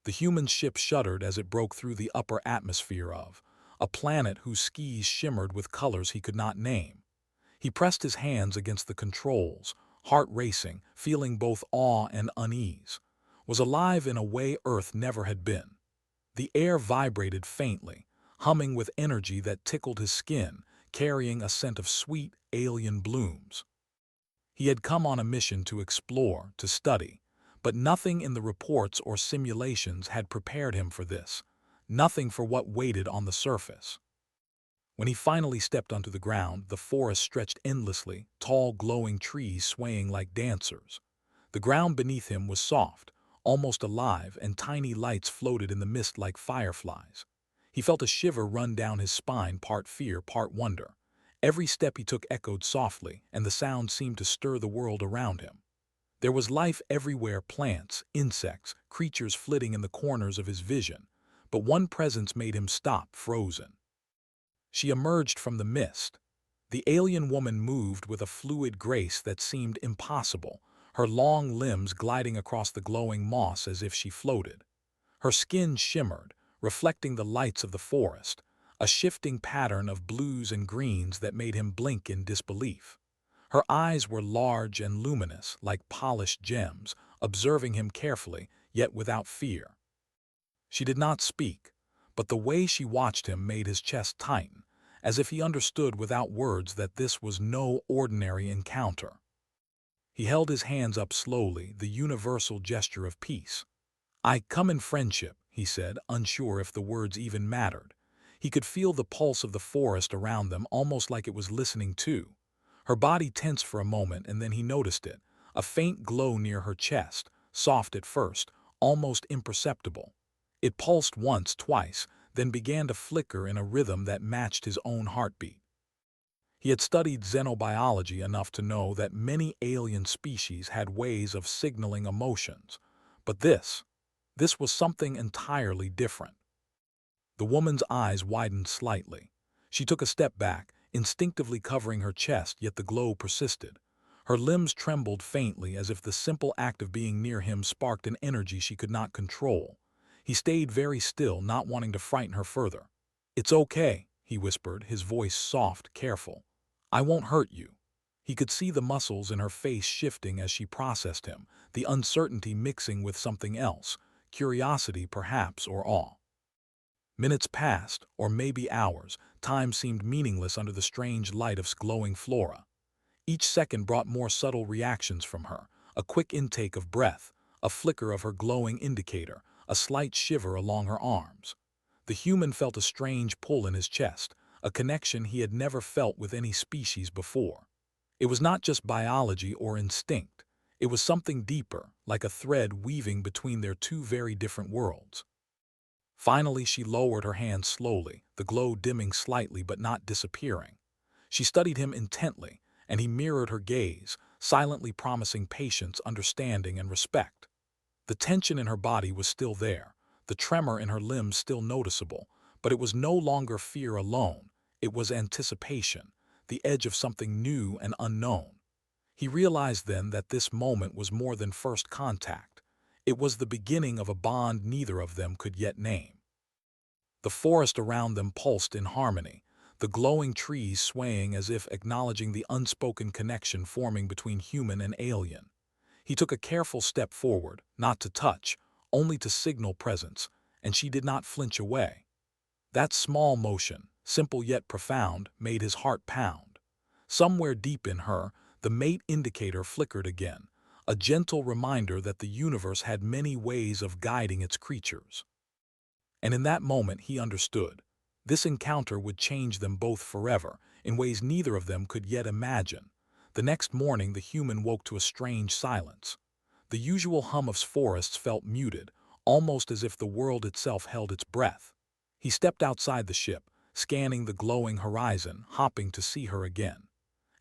The human ship shuddered as it broke through the upper atmosphere of a planet whose skies shimmered with colors he could not name. He pressed his hands against the controls, heart racing, feeling both awe and unease. Was alive in a way Earth never had been. The air vibrated faintly, humming with energy that tickled his skin, carrying a scent of sweet, alien blooms. He had come on a mission to explore, to study, but nothing in the reports or simulations had prepared him for this, nothing for what waited on the surface. When he finally stepped onto the ground, the forest stretched endlessly, tall glowing trees swaying like dancers. The ground beneath him was soft, almost alive, and tiny lights floated in the mist like fireflies. He felt a shiver run down his spine, part fear, part wonder. Every step he took echoed softly, and the sound seemed to stir the world around him. There was life everywhere, plants, insects, creatures flitting in the corners of his vision, but one presence made him stop, frozen. She emerged from the mist. The alien woman moved with a fluid grace that seemed impossible, her long limbs gliding across the glowing moss as if she floated. Her skin shimmered, reflecting the lights of the forest, a shifting pattern of blues and greens that made him blink in disbelief. Her eyes were large and luminous, like polished gems, observing him carefully, yet without fear. She did not speak, but the way she watched him made his chest tighten, as if he understood without words that this was no ordinary encounter. He held his hands up slowly, the universal gesture of peace. "I come in friendship," he said, unsure if the words even mattered. He could feel the pulse of the forest around them, almost like it was listening too. Her body tensed for a moment, and then he noticed it, a faint glow near her chest, soft at first, almost imperceptible. It pulsed once, twice, then began to flicker in a rhythm that matched his own heartbeat. He had studied xenobiology enough to know that many alien species had ways of signaling emotions, but this was something entirely different. The woman's eyes widened slightly. She took a step back, instinctively covering her chest, yet the glow persisted. Her limbs trembled faintly as if the simple act of being near him sparked an energy she could not control. He stayed very still, not wanting to frighten her further. "It's okay," he whispered, his voice soft, careful. "I won't hurt you." He could see the muscles in her face shifting as she processed him, the uncertainty mixing with something else, curiosity perhaps, or awe. Minutes passed, or maybe hours. Time seemed meaningless under the strange light of glowing flora. Each second brought more subtle reactions from her, a quick intake of breath, a flicker of her glowing indicator, a slight shiver along her arms. The human felt a strange pull in his chest, a connection he had never felt with any species before. It was not just biology or instinct. It was something deeper, like a thread weaving between their two very different worlds. Finally, she lowered her hands slowly, the glow dimming slightly but not disappearing. She studied him intently, and he mirrored her gaze, silently promising patience, understanding, and respect. The tension in her body was still there, the tremor in her limbs still noticeable, but it was no longer fear alone. It was anticipation, the edge of something new and unknown. He realized then that this moment was more than first contact. It was the beginning of a bond neither of them could yet name. The forest around them pulsed in harmony, the glowing trees swaying as if acknowledging the unspoken connection forming between human and alien. He took a careful step forward, not to touch, only to signal presence, and she did not flinch away. That small motion, simple yet profound, made his heart pound. Somewhere deep in her, the mate indicator flickered again, a gentle reminder that the universe had many ways of guiding its creatures. And in that moment he understood. This encounter would change them both forever, in ways neither of them could yet imagine. The next morning the human woke to a strange silence. The usual hum of forests felt muted, almost as if the world itself held its breath. He stepped outside the ship, scanning the glowing horizon, hoping to see her again.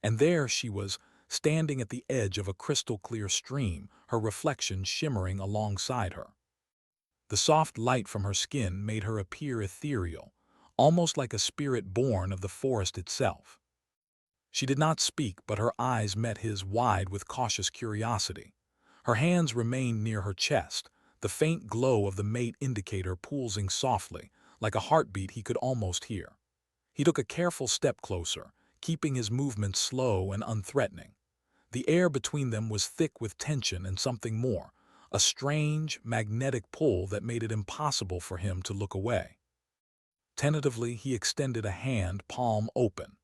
And there she was, standing at the edge of a crystal-clear stream, her reflection shimmering alongside her. The soft light from her skin made her appear ethereal, almost like a spirit born of the forest itself. She did not speak, but her eyes met his, wide with cautious curiosity. Her hands remained near her chest, the faint glow of the mate indicator pulsing softly, like a heartbeat he could almost hear. He took a careful step closer, keeping his movements slow and unthreatening. The air between them was thick with tension and something more, a strange, magnetic pull that made it impossible for him to look away. Tentatively, he extended a hand, palm open.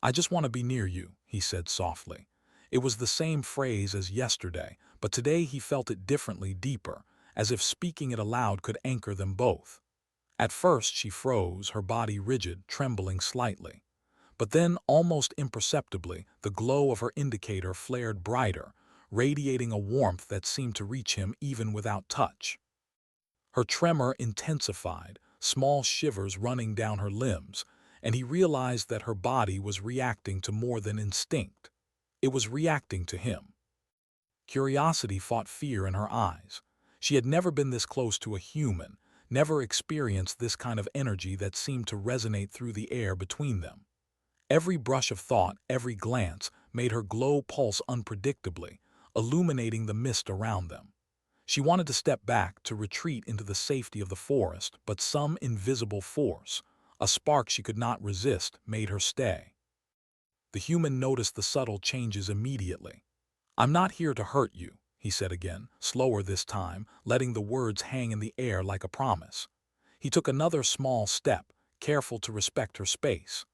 "I just want to be near you," he said softly. It was the same phrase as yesterday, but today he felt it differently, deeper, as if speaking it aloud could anchor them both. At first she froze, her body rigid, trembling slightly. But then, almost imperceptibly, the glow of her indicator flared brighter, radiating a warmth that seemed to reach him even without touch. Her tremor intensified, small shivers running down her limbs, and he realized that her body was reacting to more than instinct. It was reacting to him. Curiosity fought fear in her eyes. She had never been this close to a human, never experienced this kind of energy that seemed to resonate through the air between them. Every brush of thought, every glance, made her glow pulse unpredictably, illuminating the mist around them. She wanted to step back, to retreat into the safety of the forest, but some invisible force, a spark she could not resist, made her stay. The human noticed the subtle changes immediately. "I'm not here to hurt you," he said again, slower this time, letting the words hang in the air like a promise. He took another small step, careful to respect her space.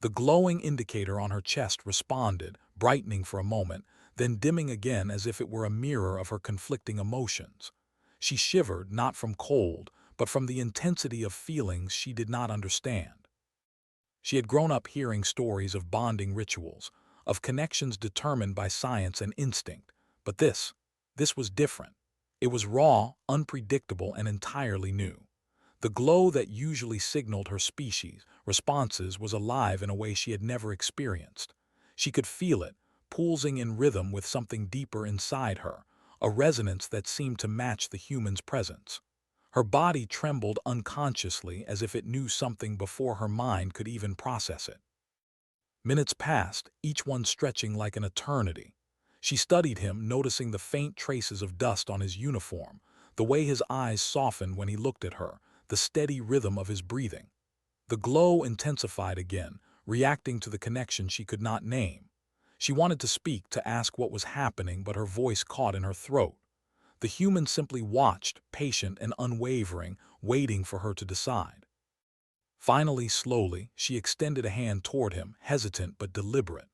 The glowing indicator on her chest responded, brightening for a moment, then dimming again as if it were a mirror of her conflicting emotions. She shivered, not from cold, but from the intensity of feelings she did not understand. She had grown up hearing stories of bonding rituals, of connections determined by science and instinct, but this was different. It was raw, unpredictable, and entirely new. The glow that usually signaled her species' responses was alive in a way she had never experienced. She could feel it, pulsing in rhythm with something deeper inside her, a resonance that seemed to match the human's presence. Her body trembled unconsciously as if it knew something before her mind could even process it. Minutes passed, each one stretching like an eternity. She studied him, noticing the faint traces of dust on his uniform, the way his eyes softened when he looked at her, the steady rhythm of his breathing. The glow intensified again, reacting to the connection she could not name. She wanted to speak, to ask what was happening, but her voice caught in her throat. The human simply watched, patient and unwavering, waiting for her to decide. Finally, slowly, she extended a hand toward him, hesitant but deliberate.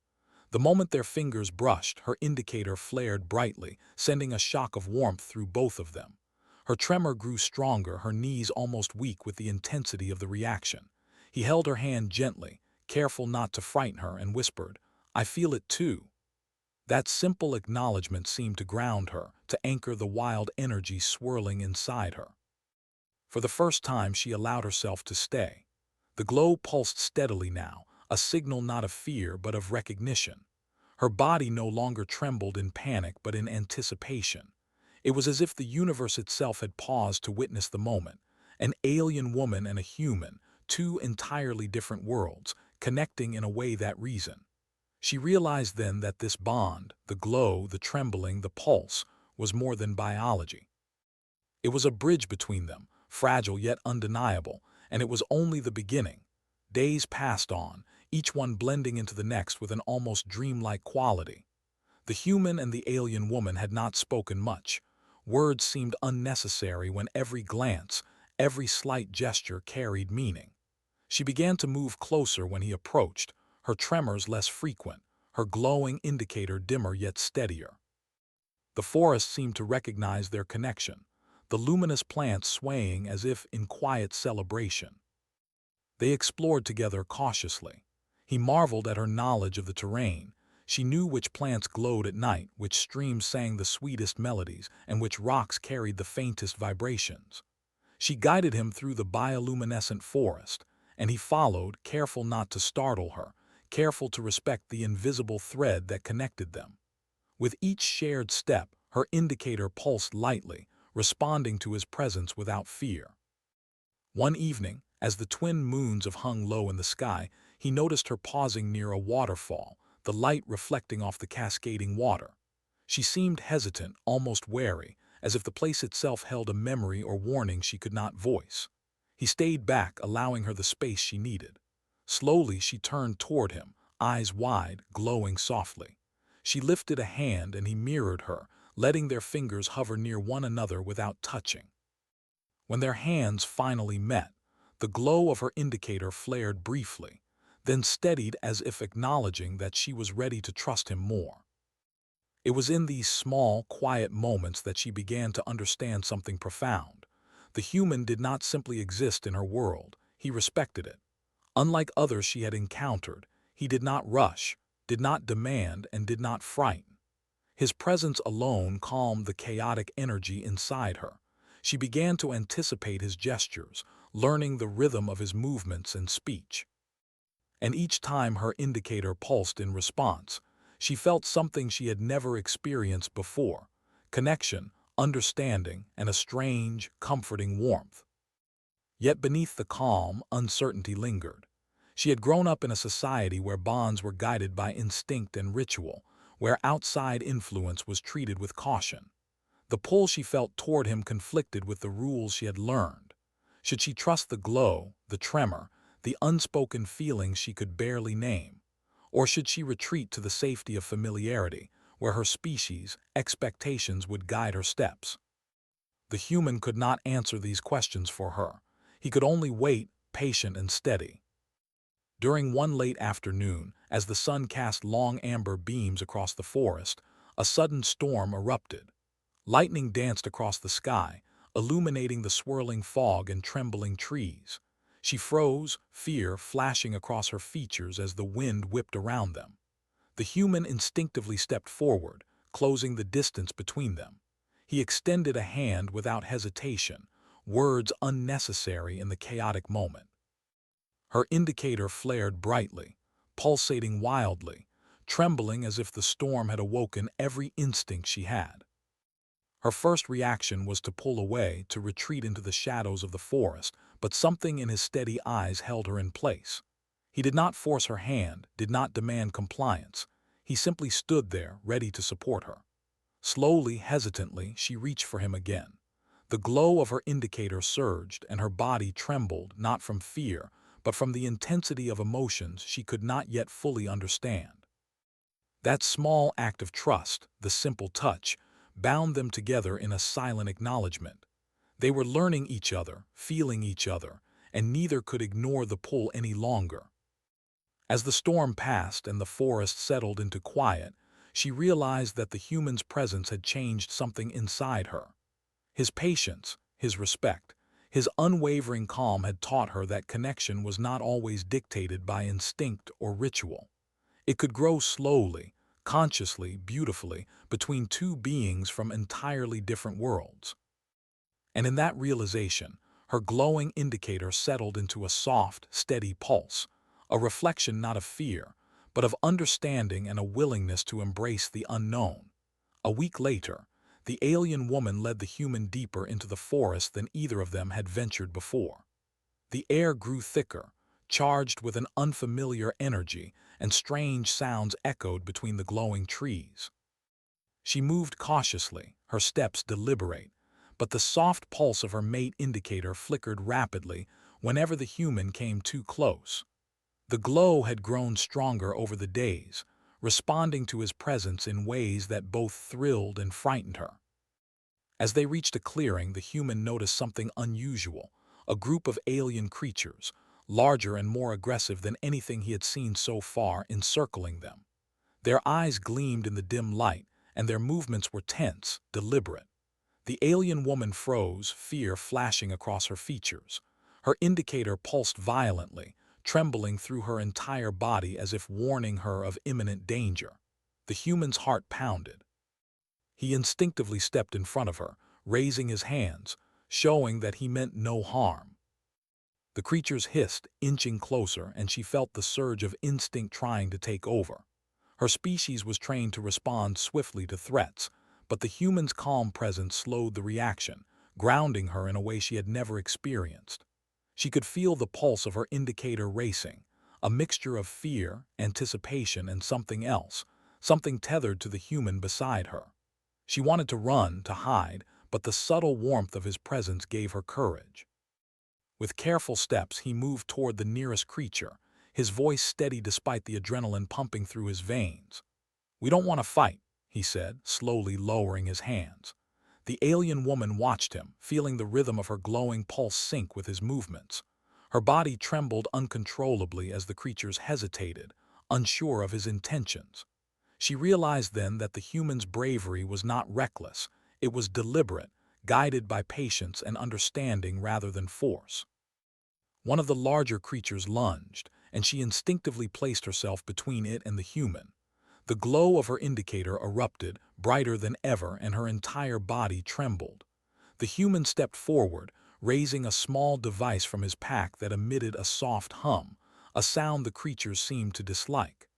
The moment their fingers brushed, her indicator flared brightly, sending a shock of warmth through both of them. Her tremor grew stronger, her knees almost weak with the intensity of the reaction. He held her hand gently, careful not to frighten her, and whispered, "I feel it too." That simple acknowledgement seemed to ground her, to anchor the wild energy swirling inside her. For the first time, she allowed herself to stay. The glow pulsed steadily now, a signal not of fear but of recognition. Her body no longer trembled in panic but in anticipation. It was as if the universe itself had paused to witness the moment. An alien woman and a human, two entirely different worlds, connecting in a way that reason. She realized then that this bond, the glow, the trembling, the pulse, was more than biology. It was a bridge between them, fragile yet undeniable, and it was only the beginning. Days passed on, each one blending into the next with an almost dreamlike quality. The human and the alien woman had not spoken much. Words seemed unnecessary when every glance, every slight gesture carried meaning. She began to move closer when he approached, her tremors less frequent, her glowing indicator dimmer yet steadier. The forest seemed to recognize their connection, the luminous plants swaying as if in quiet celebration. They explored together cautiously. He marveled at her knowledge of the terrain. She knew which plants glowed at night, which streams sang the sweetest melodies, and which rocks carried the faintest vibrations. She guided him through the bioluminescent forest, and he followed, careful not to startle her, careful to respect the invisible thread that connected them. With each shared step, her indicator pulsed lightly, responding to his presence without fear. One evening, as the twin moons hung low in the sky, he noticed her pausing near a waterfall, the light reflecting off the cascading water. She seemed hesitant, almost wary, as if the place itself held a memory or warning she could not voice. He stayed back, allowing her the space she needed. Slowly, she turned toward him, eyes wide, glowing softly. She lifted a hand and he mirrored her, letting their fingers hover near one another without touching. When their hands finally met, the glow of her indicator flared briefly, then steadied as if acknowledging that she was ready to trust him more. It was in these small, quiet moments that she began to understand something profound. The human did not simply exist in her world, he respected it. Unlike others she had encountered, he did not rush, did not demand, and did not frighten. His presence alone calmed the chaotic energy inside her. She began to anticipate his gestures, learning the rhythm of his movements and speech. And each time her indicator pulsed in response, she felt something she had never experienced before: connection, understanding, and a strange, comforting warmth. Yet beneath the calm, uncertainty lingered. She had grown up in a society where bonds were guided by instinct and ritual, where outside influence was treated with caution. The pull she felt toward him conflicted with the rules she had learned. Should she trust the glow, the tremor, the unspoken feelings she could barely name? Or should she retreat to the safety of familiarity, where her species, expectations would guide her steps? The human could not answer these questions for her. He could only wait, patient and steady. During one late afternoon, as the sun cast long amber beams across the forest, a sudden storm erupted. Lightning danced across the sky, illuminating the swirling fog and trembling trees. She froze, fear flashing across her features as the wind whipped around them. The human instinctively stepped forward, closing the distance between them. He extended a hand without hesitation, words unnecessary in the chaotic moment. Her indicator flared brightly, pulsating wildly, trembling as if the storm had awoken every instinct she had. Her first reaction was to pull away, to retreat into the shadows of the forest, but something in his steady eyes held her in place. He did not force her hand, did not demand compliance. He simply stood there, ready to support her. Slowly, hesitantly, she reached for him again. The glow of her indicator surged, and her body trembled, not from fear, but from the intensity of emotions she could not yet fully understand. That small act of trust, the simple touch, bound them together in a silent acknowledgement. They were learning each other, feeling each other, and neither could ignore the pull any longer. As the storm passed and the forest settled into quiet, she realized that the human's presence had changed something inside her. His patience, his respect, his unwavering calm had taught her that connection was not always dictated by instinct or ritual. It could grow slowly, consciously, beautifully, between two beings from entirely different worlds. And in that realization, her glowing indicator settled into a soft, steady pulse, a reflection not of fear, but of understanding and a willingness to embrace the unknown. A week later, the alien woman led the human deeper into the forest than either of them had ventured before. The air grew thicker, charged with an unfamiliar energy, and strange sounds echoed between the glowing trees. She moved cautiously, her steps deliberate, but the soft pulse of her mate indicator flickered rapidly whenever the human came too close. The glow had grown stronger over the days, responding to his presence in ways that both thrilled and frightened her. As they reached a clearing, the human noticed something unusual: a group of alien creatures, larger and more aggressive than anything he had seen so far, encircling them. Their eyes gleamed in the dim light, and their movements were tense, deliberate. The alien woman froze, fear flashing across her features. Her indicator pulsed violently, trembling through her entire body as if warning her of imminent danger. The human's heart pounded. He instinctively stepped in front of her, raising his hands, showing that he meant no harm. The creatures hissed, inching closer, and she felt the surge of instinct trying to take over. Her species was trained to respond swiftly to threats, but the human's calm presence slowed the reaction, grounding her in a way she had never experienced. She could feel the pulse of her indicator racing, a mixture of fear, anticipation, and something else, something tethered to the human beside her. She wanted to run, to hide, but the subtle warmth of his presence gave her courage. With careful steps, he moved toward the nearest creature, his voice steady despite the adrenaline pumping through his veins. "We don't want to fight," he said, slowly lowering his hands. The alien woman watched him, feeling the rhythm of her glowing pulse sync with his movements. Her body trembled uncontrollably as the creatures hesitated, unsure of his intentions. She realized then that the human's bravery was not reckless, it was deliberate, guided by patience and understanding rather than force. One of the larger creatures lunged, and she instinctively placed herself between it and the human. The glow of her indicator erupted, brighter than ever, and her entire body trembled. The human stepped forward, raising a small device from his pack that emitted a soft hum, a sound the creatures seemed to dislike.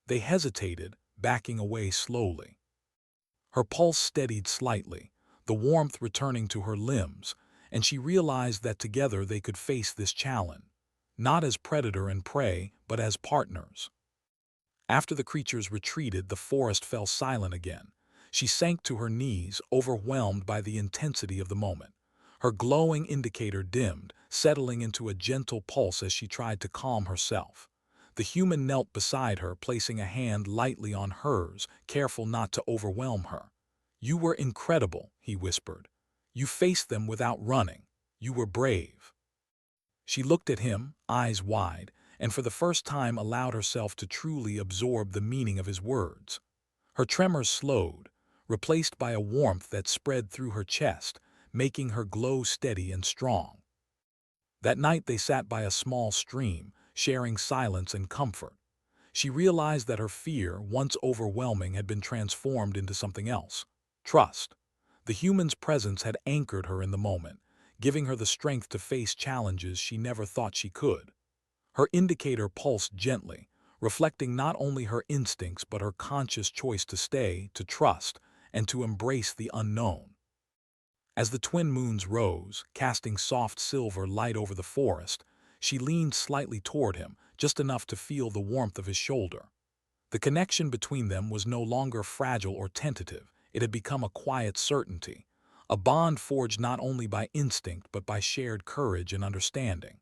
They hesitated, backing away slowly. Her pulse steadied slightly, the warmth returning to her limbs, and she realized that together they could face this challenge, not as predator and prey, but as partners. After the creatures retreated, the forest fell silent again. She sank to her knees, overwhelmed by the intensity of the moment. Her glowing indicator dimmed, settling into a gentle pulse as she tried to calm herself. The human knelt beside her, placing a hand lightly on hers, careful not to overwhelm her. "You were incredible," he whispered. "You faced them without running. You were brave." She looked at him, eyes wide, and for the first time allowed herself to truly absorb the meaning of his words. Her tremors slowed, replaced by a warmth that spread through her chest, making her glow steady and strong. That night they sat by a small stream, sharing silence and comfort. She realized that her fear, once overwhelming, had been transformed into something else: trust. The human's presence had anchored her in the moment, giving her the strength to face challenges she never thought she could. Her indicator pulsed gently, reflecting not only her instincts but her conscious choice to stay, to trust, and to embrace the unknown. As the twin moons rose, casting soft silver light over the forest, she leaned slightly toward him, just enough to feel the warmth of his shoulder. The connection between them was no longer fragile or tentative, it had become a quiet certainty, a bond forged not only by instinct but by shared courage and understanding.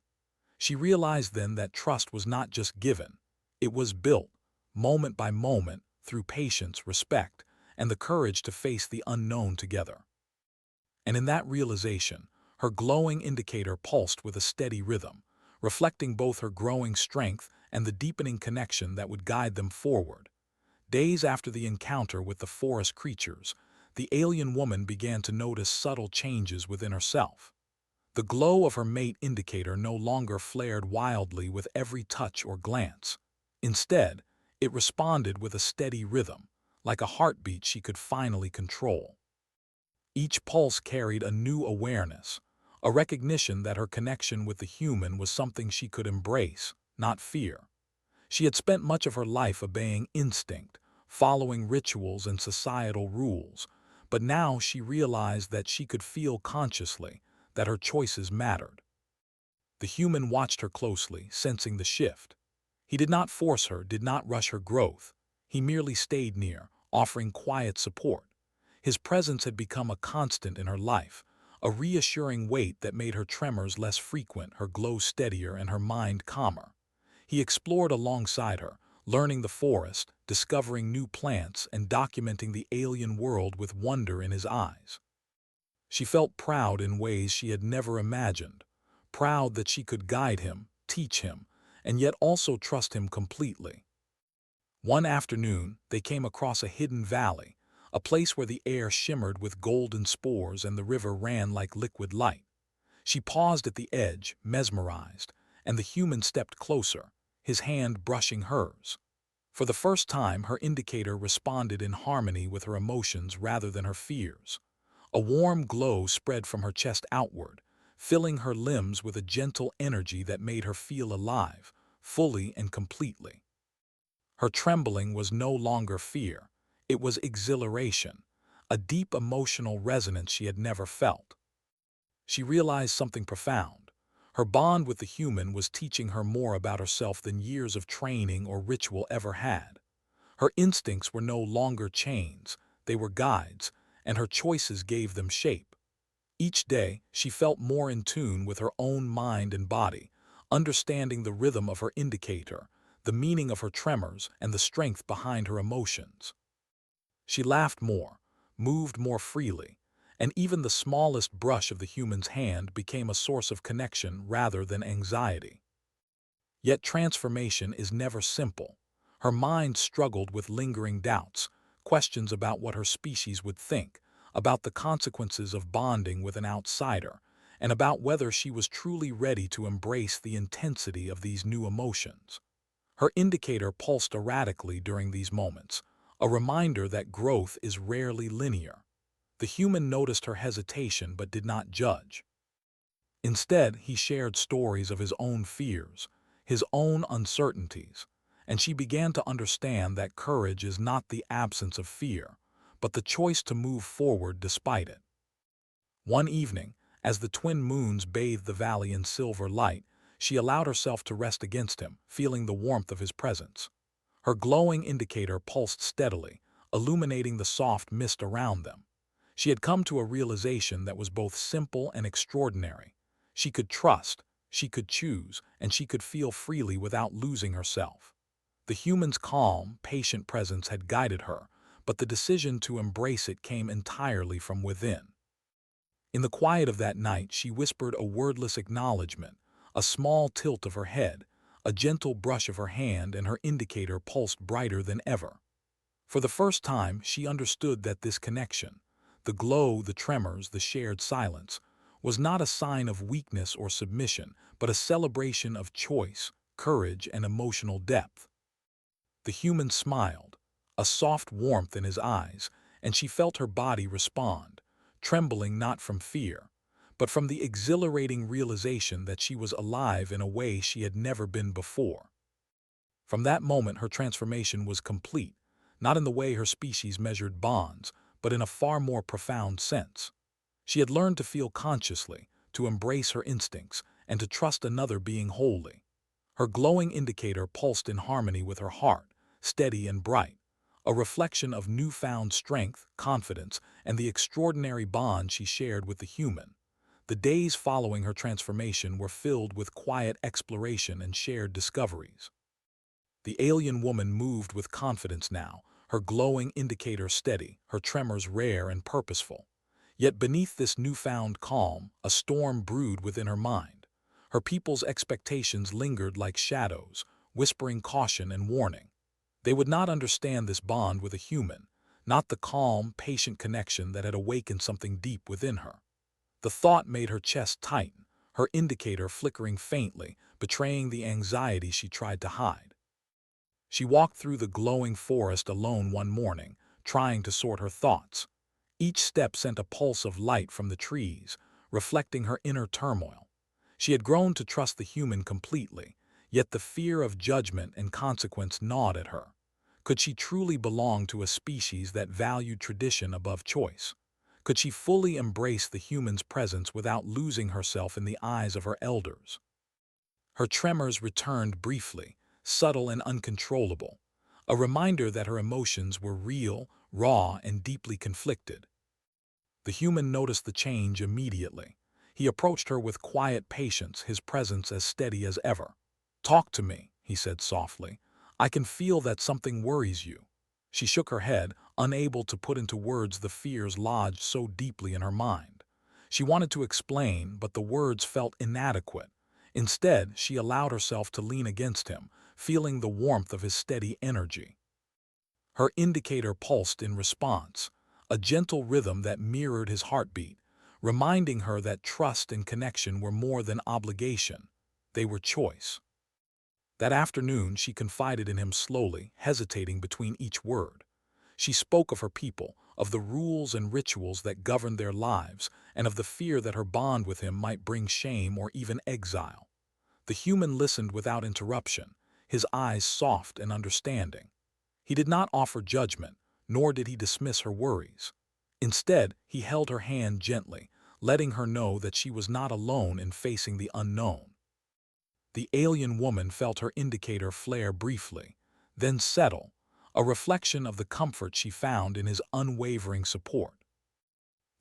She realized then that trust was not just given, it was built, moment by moment, through patience, respect, and the courage to face the unknown together. And in that realization, her glowing indicator pulsed with a steady rhythm, reflecting both her growing strength and the deepening connection that would guide them forward. Days after the encounter with the forest creatures, the alien woman began to notice subtle changes within herself. The glow of her mate indicator no longer flared wildly with every touch or glance. Instead, it responded with a steady rhythm, like a heartbeat she could finally control. Each pulse carried a new awareness, a recognition that her connection with the human was something she could embrace, not fear. She had spent much of her life obeying instinct, following rituals and societal rules, but now she realized that she could feel consciously, that her choices mattered. The human watched her closely, sensing the shift. He did not force her, did not rush her growth. He merely stayed near, offering quiet support. His presence had become a constant in her life, a reassuring weight that made her tremors less frequent, her glow steadier, and her mind calmer. He explored alongside her, learning the forest, discovering new plants, and documenting the alien world with wonder in his eyes. She felt proud in ways she had never imagined, proud that she could guide him, teach him, and yet also trust him completely. One afternoon, they came across a hidden valley, a place where the air shimmered with golden spores and the river ran like liquid light. She paused at the edge, mesmerized, and the human stepped closer, his hand brushing hers. For the first time, her indicator responded in harmony with her emotions rather than her fears. A warm glow spread from her chest outward, filling her limbs with a gentle energy that made her feel alive, fully and completely. Her trembling was no longer fear, it was exhilaration, a deep emotional resonance she had never felt. She realized something profound. Her bond with the human was teaching her more about herself than years of training or ritual ever had. Her instincts were no longer chains, they were guides, and her choices gave them shape. Each day, she felt more in tune with her own mind and body, understanding the rhythm of her indicator, the meaning of her tremors, and the strength behind her emotions. She laughed more, moved more freely, and even the smallest brush of the human's hand became a source of connection rather than anxiety. Yet transformation is never simple. Her mind struggled with lingering doubts, questions about what her species would think, about the consequences of bonding with an outsider, and about whether she was truly ready to embrace the intensity of these new emotions. Her indicator pulsed erratically during these moments, a reminder that growth is rarely linear. The human noticed her hesitation but did not judge. Instead, he shared stories of his own fears, his own uncertainties, and she began to understand that courage is not the absence of fear, but the choice to move forward despite it. One evening, as the twin moons bathed the valley in silver light, she allowed herself to rest against him, feeling the warmth of his presence. Her glowing indicator pulsed steadily, illuminating the soft mist around them. She had come to a realization that was both simple and extraordinary. She could trust, she could choose, and she could feel freely without losing herself. The human's calm, patient presence had guided her, but the decision to embrace it came entirely from within. In the quiet of that night, she whispered a wordless acknowledgement, a small tilt of her head, a gentle brush of her hand, and her indicator pulsed brighter than ever. For the first time, she understood that this connection, the glow, the tremors, the shared silence, was not a sign of weakness or submission, but a celebration of choice, courage, and emotional depth. The human smiled, a soft warmth in his eyes, and she felt her body respond, trembling not from fear, but from the exhilarating realization that she was alive in a way she had never been before. From that moment, her transformation was complete, not in the way her species measured bonds, but in a far more profound sense. She had learned to feel consciously, to embrace her instincts, and to trust another being wholly. Her glowing indicator pulsed in harmony with her heart, steady and bright, a reflection of newfound strength, confidence, and the extraordinary bond she shared with the human. The days following her transformation were filled with quiet exploration and shared discoveries. The alien woman moved with confidence now, her glowing indicator steady, her tremors rare and purposeful. Yet beneath this newfound calm, a storm brewed within her mind. Her people's expectations lingered like shadows, whispering caution and warning. They would not understand this bond with a human, not the calm, patient connection that had awakened something deep within her. The thought made her chest tighten, her indicator flickering faintly, betraying the anxiety she tried to hide. She walked through the glowing forest alone one morning, trying to sort her thoughts. Each step sent a pulse of light from the trees, reflecting her inner turmoil. She had grown to trust the human completely, yet the fear of judgment and consequence gnawed at her. Could she truly belong to a species that valued tradition above choice? Could she fully embrace the human's presence without losing herself in the eyes of her elders? Her tremors returned briefly, subtle and uncontrollable, a reminder that her emotions were real, raw, and deeply conflicted. The human noticed the change immediately. He approached her with quiet patience, his presence as steady as ever. "Talk to me," he said softly. "I can feel that something worries you." She shook her head, unable to put into words the fears lodged so deeply in her mind. She wanted to explain, but the words felt inadequate. Instead, she allowed herself to lean against him, feeling the warmth of his steady energy. Her indicator pulsed in response, a gentle rhythm that mirrored his heartbeat, reminding her that trust and connection were more than obligation. They were choice. That afternoon, she confided in him slowly, hesitating between each word. She spoke of her people, of the rules and rituals that governed their lives, and of the fear that her bond with him might bring shame or even exile. The human listened without interruption, his eyes soft and understanding. He did not offer judgment, nor did he dismiss her worries. Instead, he held her hand gently, letting her know that she was not alone in facing the unknown. The alien woman felt her indicator flare briefly, then settle, a reflection of the comfort she found in his unwavering support.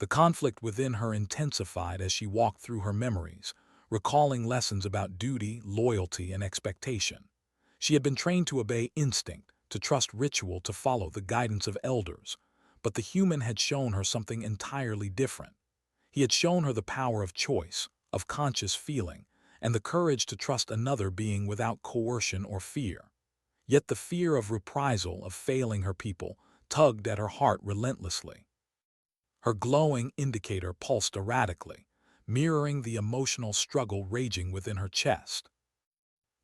The conflict within her intensified as she walked through her memories, recalling lessons about duty, loyalty, and expectation. She had been trained to obey instinct, to trust ritual, to follow the guidance of elders. But the human had shown her something entirely different. He had shown her the power of choice, of conscious feeling, and the courage to trust another being without coercion or fear. Yet the fear of reprisal, of failing her people, tugged at her heart relentlessly. Her glowing indicator pulsed erratically, mirroring the emotional struggle raging within her chest.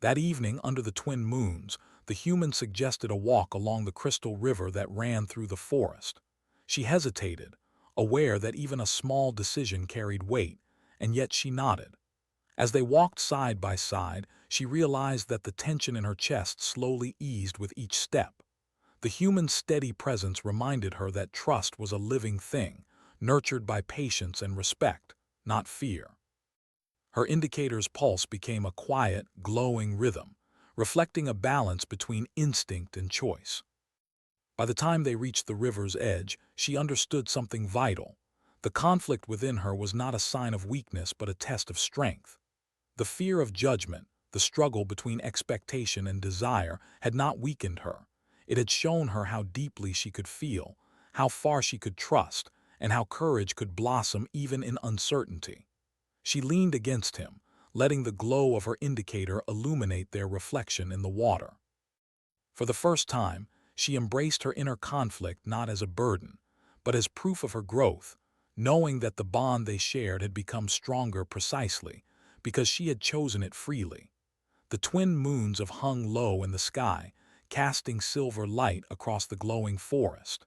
That evening, under the twin moons, the human suggested a walk along the crystal river that ran through the forest. She hesitated, aware that even a small decision carried weight, and yet she nodded. As they walked side by side, she realized that the tension in her chest slowly eased with each step. The human's steady presence reminded her that trust was a living thing, nurtured by patience and respect, not fear. Her indicator's pulse became a quiet, glowing rhythm, reflecting a balance between instinct and choice. By the time they reached the river's edge, she understood something vital. The conflict within her was not a sign of weakness but a test of strength. The fear of judgment, the struggle between expectation and desire, had not weakened her. It had shown her how deeply she could feel, how far she could trust, and how courage could blossom even in uncertainty. She leaned against him, letting the glow of her indicator illuminate their reflection in the water. For the first time, she embraced her inner conflict not as a burden, but as proof of her growth, knowing that the bond they shared had become stronger precisely because she had chosen it freely. The twin moons have hung low in the sky, casting silver light across the glowing forest.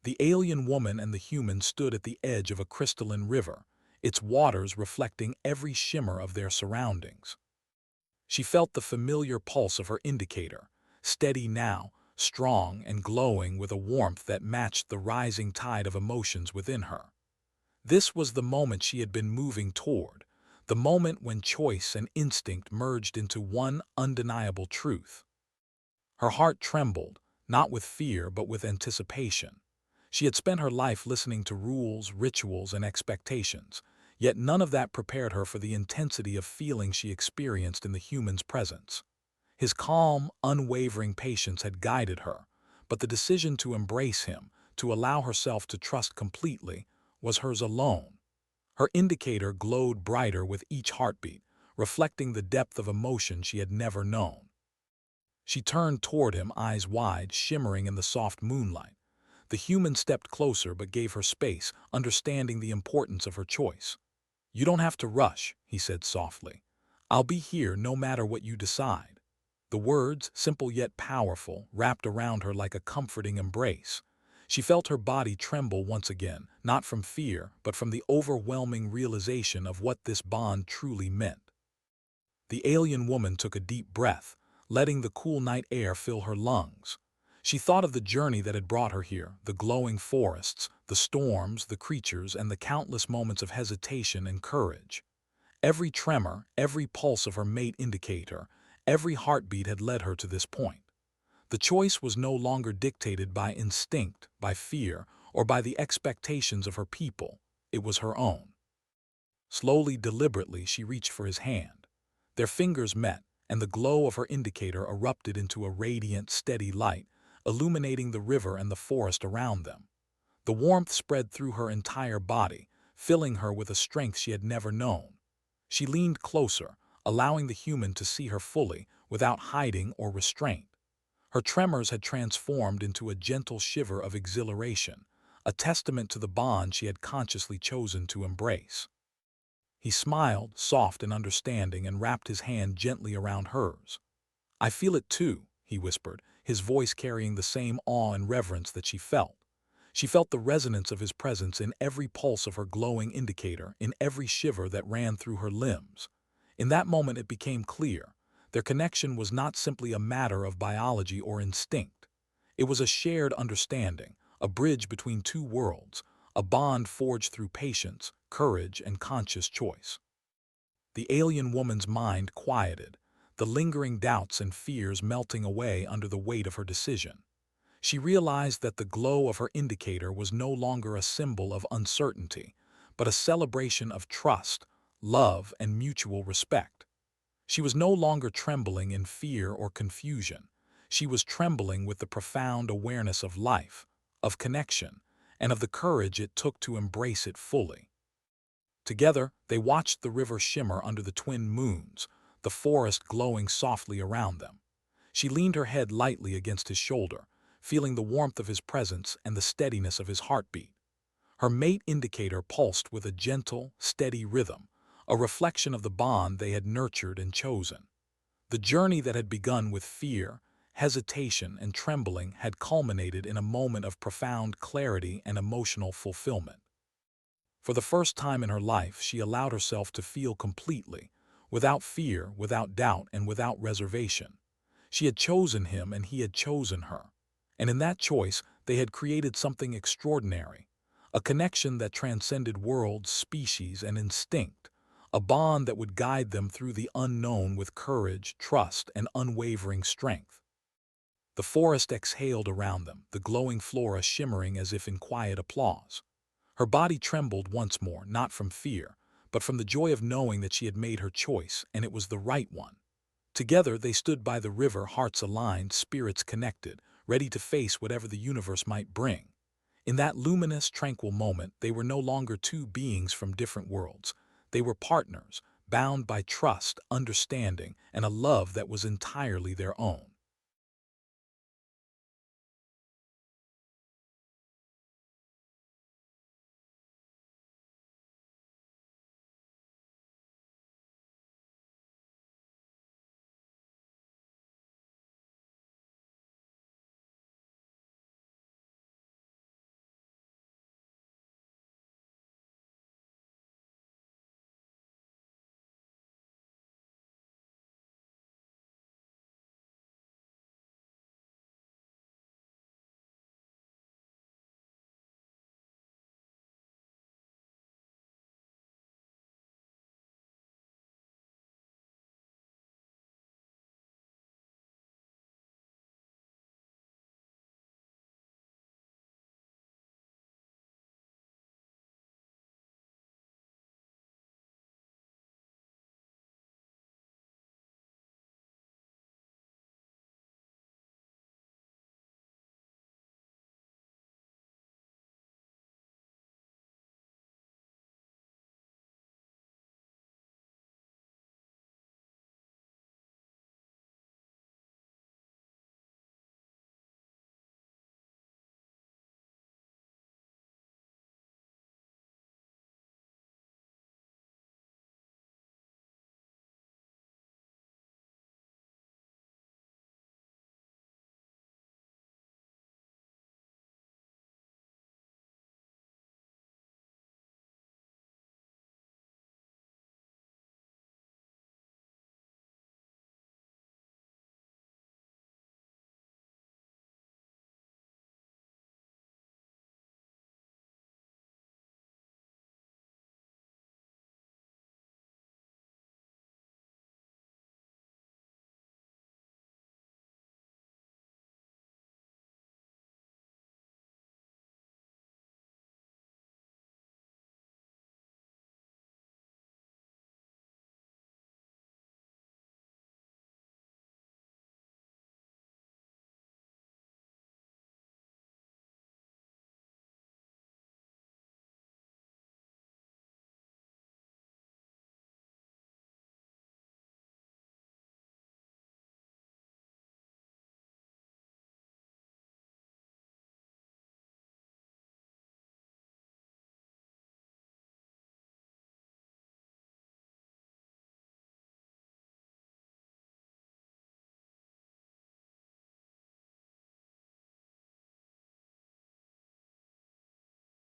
The alien woman and the human stood at the edge of a crystalline river, its waters reflecting every shimmer of their surroundings. She felt the familiar pulse of her indicator, steady now, strong and glowing with a warmth that matched the rising tide of emotions within her. This was the moment she had been moving toward, the moment when choice and instinct merged into one undeniable truth. Her heart trembled, not with fear but with anticipation. She had spent her life listening to rules, rituals, and expectations, yet none of that prepared her for the intensity of feeling she experienced in the human's presence. His calm, unwavering patience had guided her, but the decision to embrace him, to allow herself to trust completely, was hers alone. Her indicator glowed brighter with each heartbeat, reflecting the depth of emotion she had never known. She turned toward him, eyes wide, shimmering in the soft moonlight. The human stepped closer but gave her space, understanding the importance of her choice. "You don't have to rush," he said softly. "I'll be here no matter what you decide." The words, simple yet powerful, wrapped around her like a comforting embrace. She felt her body tremble once again, not from fear, but from the overwhelming realization of what this bond truly meant. The alien woman took a deep breath, letting the cool night air fill her lungs. She thought of the journey that had brought her here, the glowing forests, the storms, the creatures, and the countless moments of hesitation and courage. Every tremor, every pulse of her mate indicator, every heartbeat had led her to this point. The choice was no longer dictated by instinct, by fear, or by the expectations of her people. It was her own. Slowly, deliberately, she reached for his hand. Their fingers met, and the glow of her indicator erupted into a radiant, steady light, illuminating the river and the forest around them. The warmth spread through her entire body, filling her with a strength she had never known. She leaned closer, allowing the human to see her fully, without hiding or restraint. Her tremors had transformed into a gentle shiver of exhilaration, a testament to the bond she had consciously chosen to embrace. He smiled, soft and understanding, and wrapped his hand gently around hers. "I feel it too," he whispered, his voice carrying the same awe and reverence that she felt. She felt the resonance of his presence in every pulse of her glowing indicator, in every shiver that ran through her limbs. In that moment it became clear. Their connection was not simply a matter of biology or instinct. It was a shared understanding, a bridge between two worlds, a bond forged through patience, courage, and conscious choice. The alien woman's mind quieted, the lingering doubts and fears melting away under the weight of her decision. She realized that the glow of her indicator was no longer a symbol of uncertainty, but a celebration of trust, love, and mutual respect. She was no longer trembling in fear or confusion. She was trembling with the profound awareness of life, of connection, and of the courage it took to embrace it fully. Together, they watched the river shimmer under the twin moons, the forest glowing softly around them. She leaned her head lightly against his shoulder, feeling the warmth of his presence and the steadiness of his heartbeat. Her mate indicator pulsed with a gentle, steady rhythm, a reflection of the bond they had nurtured and chosen. The journey that had begun with fear, hesitation, and trembling had culminated in a moment of profound clarity and emotional fulfillment. For the first time in her life, she allowed herself to feel completely, without fear, without doubt, and without reservation. She had chosen him and he had chosen her. And in that choice, they had created something extraordinary, a connection that transcended worlds, species, and instinct, a bond that would guide them through the unknown with courage, trust, and unwavering strength. The forest exhaled around them, the glowing flora shimmering as if in quiet applause. Her body trembled once more, not from fear, but from the joy of knowing that she had made her choice, and it was the right one. Together they stood by the river, hearts aligned, spirits connected, ready to face whatever the universe might bring. In that luminous, tranquil moment, they were no longer two beings from different worlds. They were partners, bound by trust, understanding, and a love that was entirely their own.